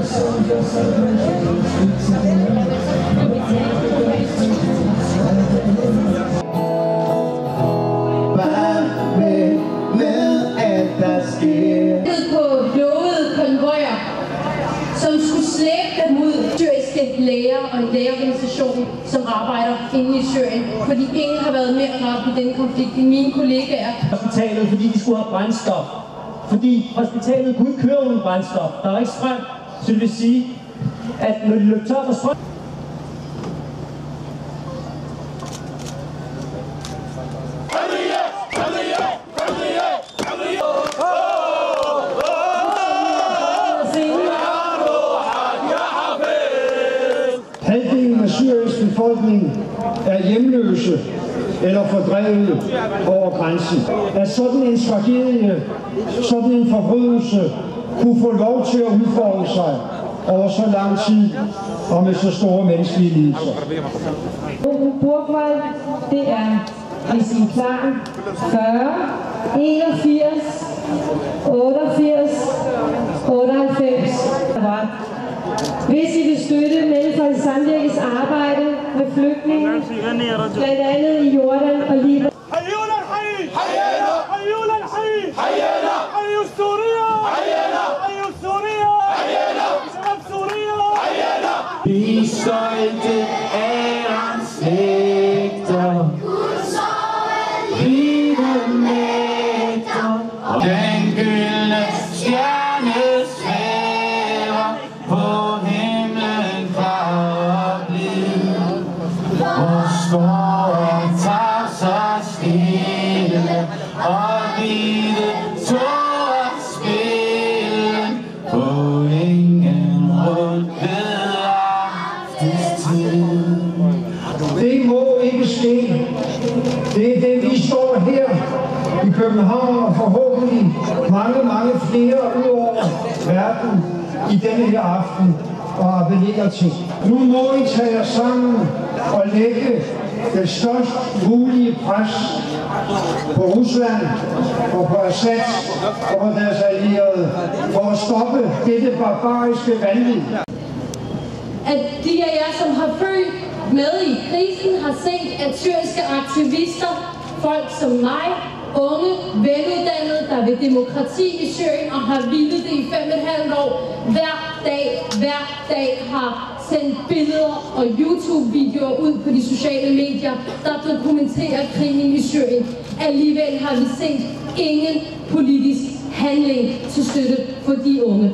som skulle slæbe dem ud, syriske læger og en lægeorganisation, som arbejder inde i Syrien. Fordi ingen har været mere ramt i denne konflikt end mine kollegaer. Hospitalet, fordi de skulle have brændstof. Fordi hospitalet kunne ikke køre uden brændstof. Der var ikke strøm. Så det vil sige, at når de løb tør for strøm, halvdelen af Syriens befolkning er hjemløse eller fordrevet over grænsen. At sådan en tragedie, sådan en forbrydelse, kunne få lov til at udfolde sig over så lang tid og med så store menneskelige lidelser. Burgwald, det er i sin plan 40, 81, 88, 98. Hvis I vil støtte Mellemfolkeligt Samvirkes arbejde med flygtninge, blandt andet i Jordan og Libanon. Vi stolte af hans slægter, vi den nægter, den gyldne stjerne svæver på himlen klar og blid. Hvor skåret tager sig stille, og hvide tårer spillen på ingen rundt ved aftestid. Det må ikke ske. Det er det, vi står her i København og forhåbentlig mange flere ud over verden i denne her aften og appellerer til. Nu må I tage jer sammen og lægge det størst mulige pres på Rusland og på Assad og på deres allierede for at stoppe dette barbariske vanvid. At de af jer, som har følt med i krisen, har set, at syriske aktivister, folk som mig, unge, veluddannede, der vil demokrati i Syrien og har villet det i 5,5 år, hver dag har sendt billeder og YouTube-videoer ud på de sociale medier, der dokumenterer krigen i Syrien. Alligevel har vi set ingen politisk handling til støtte for de unge.